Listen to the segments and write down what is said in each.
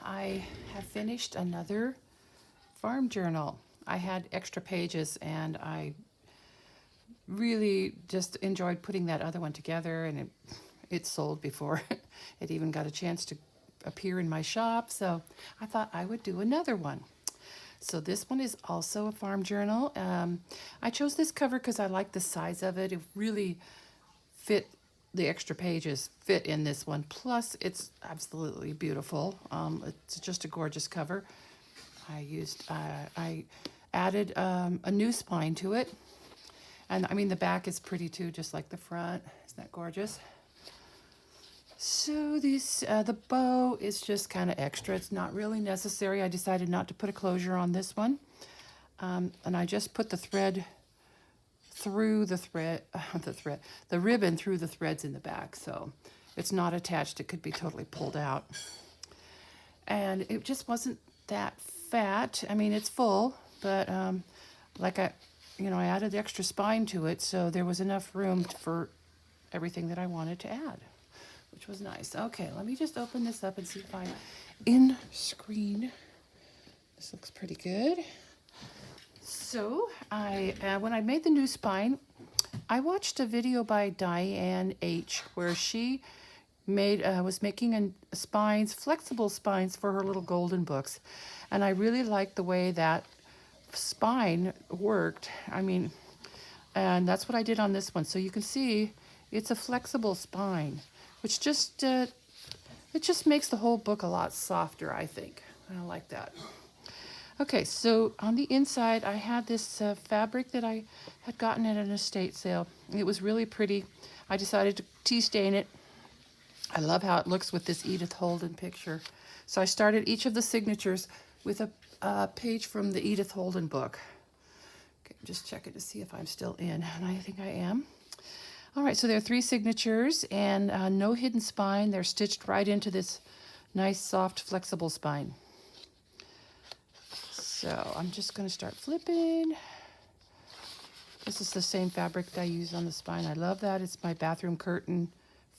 I have finished another farm journal. I had extra pages and I really just enjoyed putting that other one together, and it sold before it even got a chance to appear in my shop, so I thought I would do another one. So this one is also a farm journal. I chose this cover because I like the size of it. It really fit, the extra pages fit in this one. Plus, it's absolutely beautiful. It's just a gorgeous cover. I added a new spine to it. And I mean, the back is pretty too, just like the front. Isn't that gorgeous? So the bow is just kind of extra. It's not really necessary. I decided not to put a closure on this one. And I just put the thread through the ribbon through the threads in the back. So it's not attached. It could be totally pulled out. And it just wasn't that fat. I mean, it's full, but like I added extra spine to it, so there was enough room for everything that I wanted to add, which was nice. Okay, let me just open this up and see if I'm in screen. This looks pretty good. So when I made the new spine, I watched a video by Diane H. where she was making spines, flexible spines for her little golden books, and I really liked the way that spine worked. I mean, and that's what I did on this one. So you can see it's a flexible spine, which just it just makes the whole book a lot softer, I think. I like that. Okay, so on the inside, I had this fabric that I had gotten at an estate sale. It was really pretty. I decided to tea stain it. I love how it looks with this Edith Holden picture. So I started each of the signatures with a page from the Edith Holden book. Okay, I'm just checking to see if I'm still in, and I think I am. All right, so there are 3 signatures and no hidden spine. They're stitched right into this nice, soft, flexible spine. So I'm just going to start flipping. This is the same fabric that I use on the spine. I love that. It's my bathroom curtain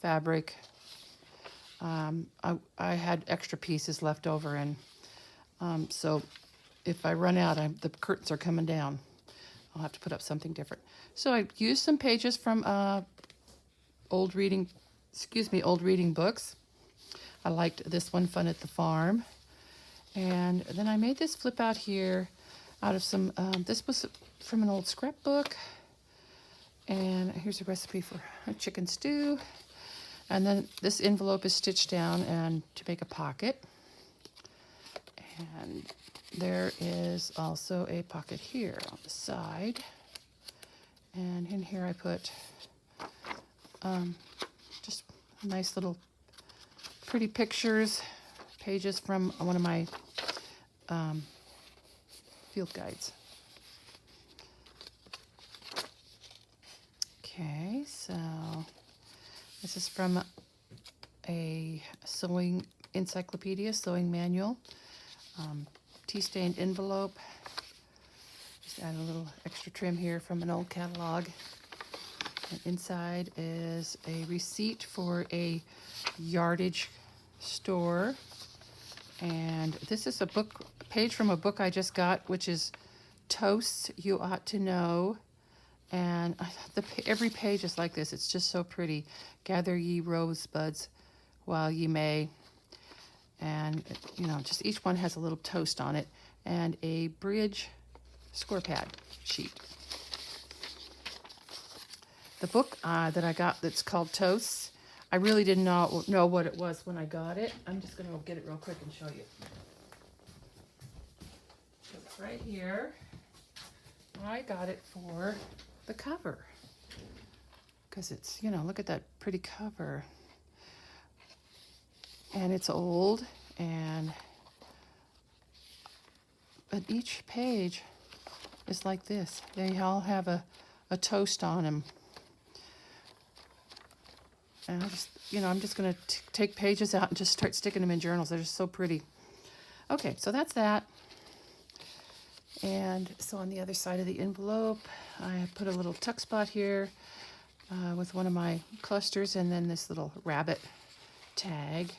fabric. I had extra pieces left over, and so if I run out, the curtains are coming down. I'll have to put up something different. So I used some pages from old reading books. I liked this one, Fun at the Farm. And then I made this flip out here out of some, this was from an old scrapbook. And here's a recipe for a chicken stew. And then this envelope is stitched down and to make a pocket. And there is also a pocket here on the side. And in here I put just nice little pretty pictures, pages from one of my field guides. Okay, so this is from a sewing encyclopedia, sewing manual, tea-stained envelope. Just add a little extra trim here from an old catalog. And inside is a receipt for a yardage store. And this is a page from a book I just got, which is Toasts You Ought to Know. And every page is like this. It's just so pretty. Gather ye rosebuds while ye may. And, just each one has a little toast on it. And a bridge score pad sheet. The book that I got that's called Toasts, I really didn't know what it was when I got it. I'm just going to get it real quick and show you. It's right here. I got it for the cover. Because it's, look at that pretty cover. And it's old, but each page is like this. They all have a toast on them. And I'm just going to take pages out and just start sticking them in journals. They're just so pretty. Okay, so that's that. And so on the other side of the envelope, I put a little tuck spot here with one of my clusters, and then this little rabbit tag.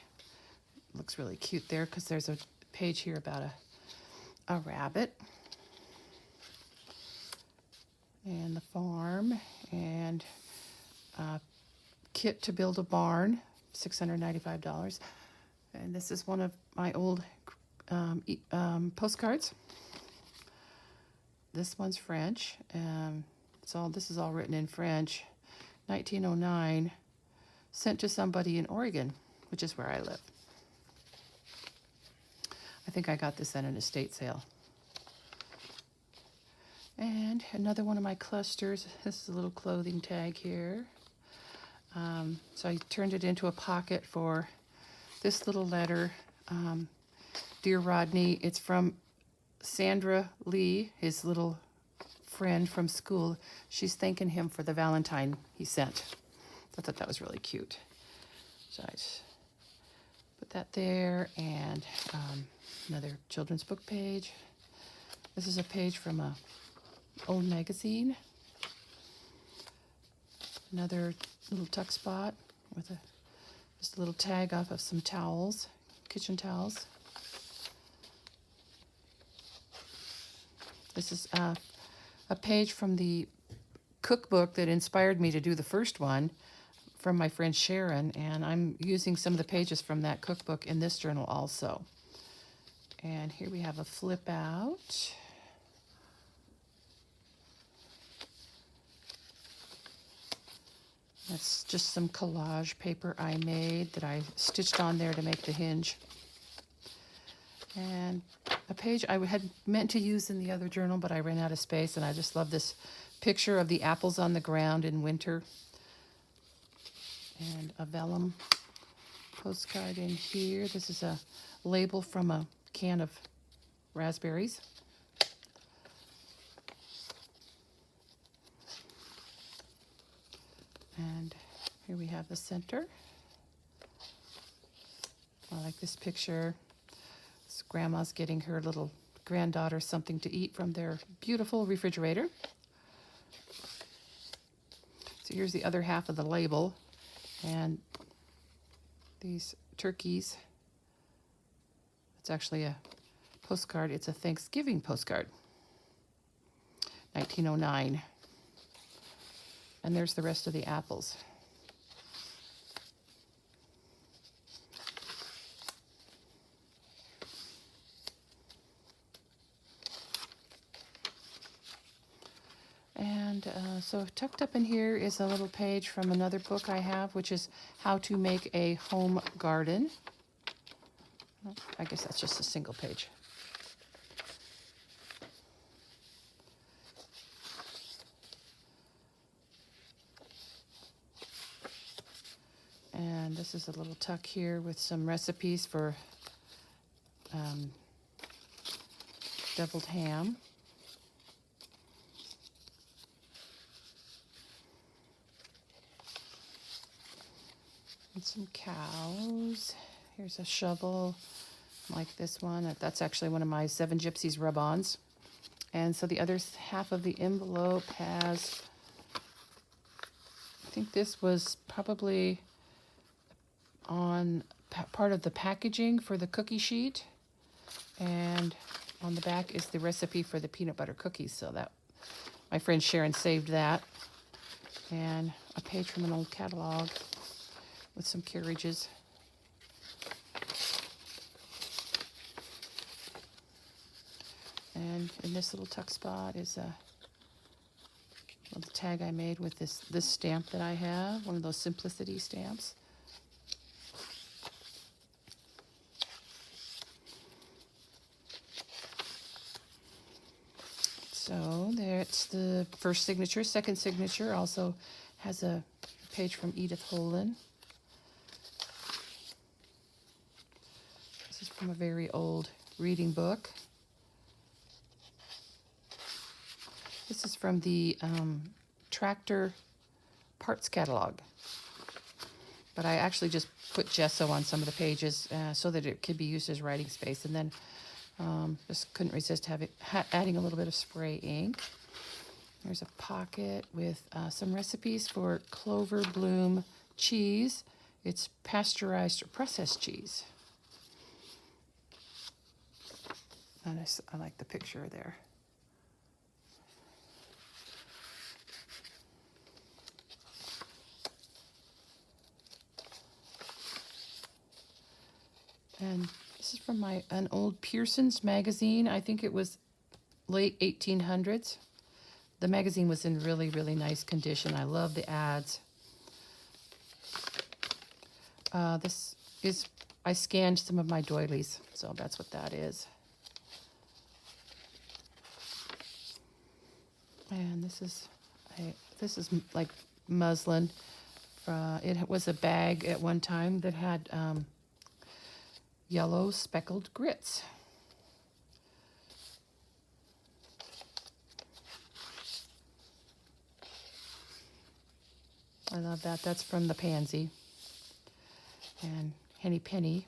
looks really cute there because there's a page here about a rabbit and the farm, and a kit to build a barn, $695. And this is one of my old postcards. This one's French. This is all written in French. 1909, sent to somebody in Oregon, which is where I live. I think I got this at an estate sale. And another one of my clusters. This is a little clothing tag here. So I turned it into a pocket for this little letter. Dear Rodney, it's from Sandra Lee, his little friend from school. She's thanking him for the Valentine he sent. I thought that was really cute. So I just put that there, and another children's book page. This is a page from a old magazine. Another little tuck spot with just a little tag off of some towels, kitchen towels. This is a page from the cookbook that inspired me to do the first one, from my friend Sharon, and I'm using some of the pages from that cookbook in this journal also. And here we have a flip out. That's just some collage paper I made that I stitched on there to make the hinge. And a page I had meant to use in the other journal, but I ran out of space, and I just love this picture of the apples on the ground in winter. And a vellum postcard in here. This is a label from a can of raspberries. And here we have the center. I like this picture. This grandma's getting her little granddaughter something to eat from their beautiful refrigerator. So here's the other half of the label. And these turkeys, it's actually a postcard. It's a Thanksgiving postcard. 1909. And there's the rest of the apples. And so tucked up in here is a little page from another book I have, which is How to Make a Home Garden. I guess that's just a single page. And this is a little tuck here with some recipes for deviled ham. And some cows. Here's a shovel like this one. That's actually one of my Seven Gypsies rub-ons. And so the other half of the envelope has, I think this was probably on part of the packaging for the cookie sheet. And on the back is the recipe for the peanut butter cookies. So that, my friend Sharon saved that. And a page from an old catalog with some carriages. And in this little tuck spot is a little tag I made with this stamp that I have, one of those Simplicity stamps. So there's the first signature. Second signature also has a page from Edith Holden. This is from a very old reading book. This is from the tractor parts catalog. But I actually just put gesso on some of the pages so that it could be used as writing space. And then just couldn't resist adding a little bit of spray ink. There's a pocket with some recipes for Clover Bloom cheese. It's pasteurized or processed cheese. And I like the picture there. And this is from an old Pearson's magazine. I think it was late 1800s. The magazine was in really, really nice condition. I love the ads. This is, I scanned some of my doilies, so that's what that is. And this is like muslin. It was a bag at one time that had yellow speckled grits. I love that. That's from the Pansy. And Henny Penny.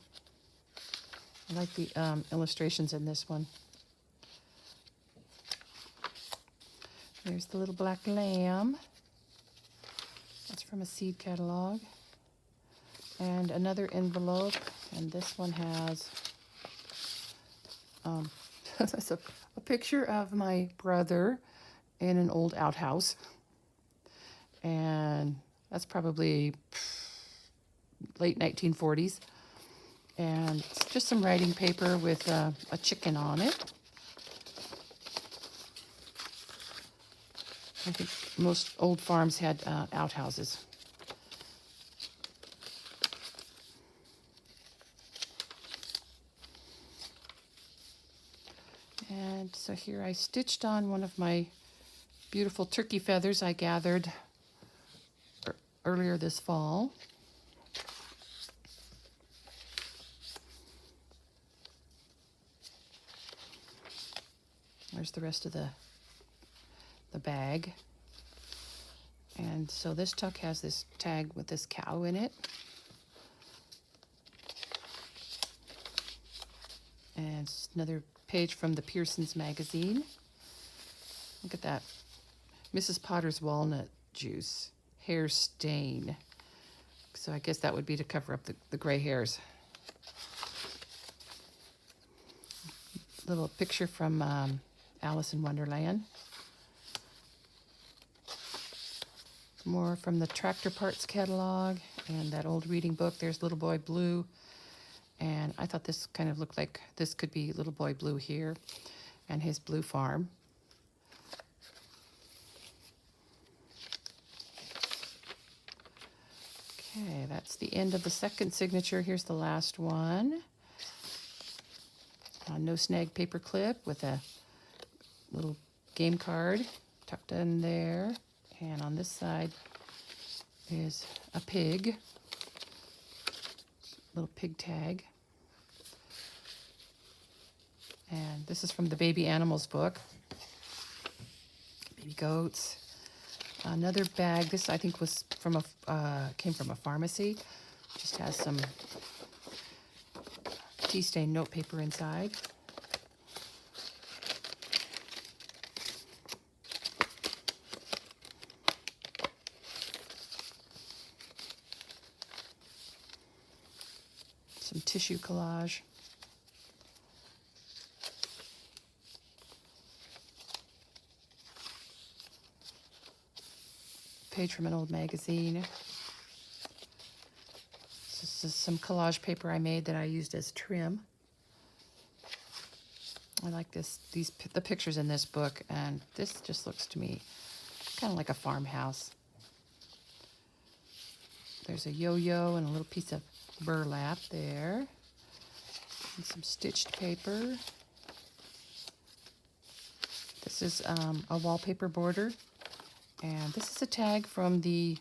I like the illustrations in this one. There's the little black lamb. That's from a seed catalog. And another envelope. And this one has that's a picture of my brother in an old outhouse. And that's probably late 1940s. And it's just some writing paper with a chicken on it. I think most old farms had outhouses. And so here I stitched on one of my beautiful turkey feathers I gathered earlier this fall. There's the rest of the bag. And so this tuck has this tag with this cow in it. And it's another page from the Pearson's magazine. Look at that. Mrs. Potter's walnut juice. Hair stain. So I guess that would be to cover up the gray hairs. Little picture from Alice in Wonderland. More from the Tractor Parts catalog and that old reading book. There's Little Boy Blue. And I thought this kind of looked like this could be Little Boy Blue here and his blue farm. Okay, that's the end of the second signature. Here's the last one. No snag paper clip with a little game card tucked in there. And on this side is a pig. Little pig tag. And this is from the Baby Animals book. Baby goats. Another bag. This I think was from came from a pharmacy. Just has some tea stain note paper inside. Some tissue collage. Page from an old magazine. This is some collage paper I made that I used as trim. I like the pictures in this book, and this just looks to me kind of like a farmhouse. There's a yo-yo and a little piece of burlap there. And some stitched paper. This is a wallpaper border. And this is a tag from the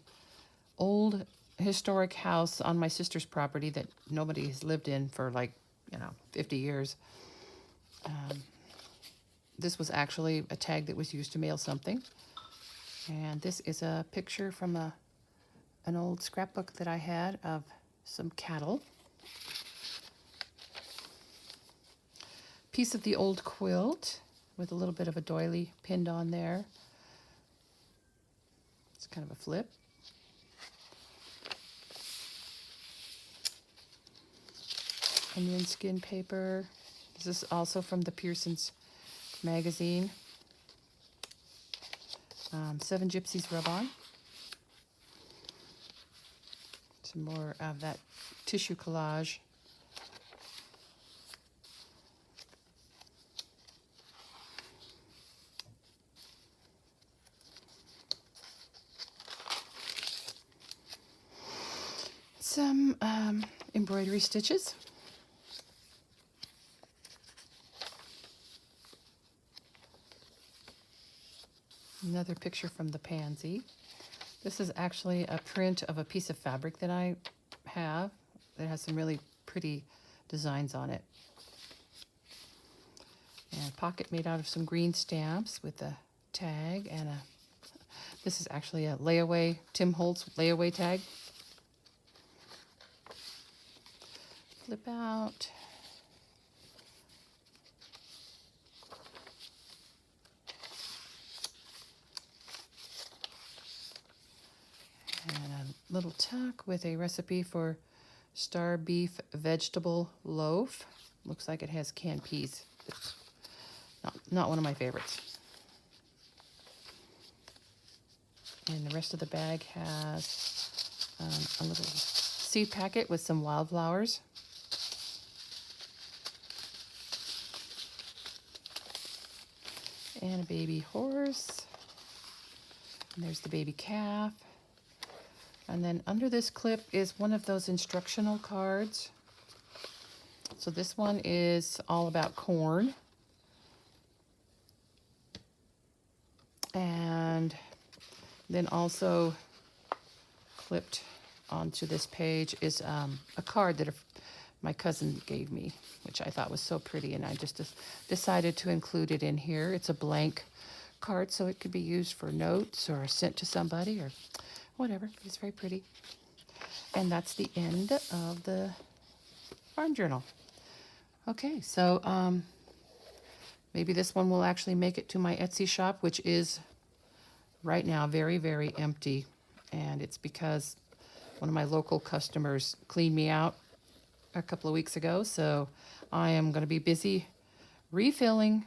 old historic house on my sister's property that nobody has lived in for 50 years. This was actually a tag that was used to mail something. And this is a picture from an old scrapbook that I had of some cattle. Piece of the old quilt with a little bit of a doily pinned on there. It's kind of a flip. Onion skin paper, This is also from the Pearson's magazine. 7 Gypsies Rub-On. Some more of that tissue collage. Some embroidery stitches. Another picture from the Pansy. This is actually a print of a piece of fabric that I have that has some really pretty designs on it. And a pocket made out of some green stamps with a tag and this is actually a layaway, Tim Holtz layaway tag. Flip out. And a little tuck with a recipe for star beef vegetable loaf. Looks like it has canned peas. Not one of my favorites. And the rest of the bag has a little seed packet with some wildflowers. And a baby horse. And there's the baby calf. And then under this clip is one of those instructional cards. So this one is all about corn. And then also clipped onto this page is a card that my cousin gave me, which I thought was so pretty, and I just decided to include it in here. It's a blank card, so it could be used for notes or sent to somebody or whatever. It's very pretty. And that's the end of the farm journal. Okay, so maybe this one will actually make it to my Etsy shop, which is right now very, very empty. And it's because one of my local customers cleaned me out a couple of weeks ago. So I am going to be busy refilling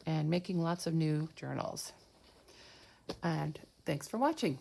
and making lots of new journals. And thanks for watching.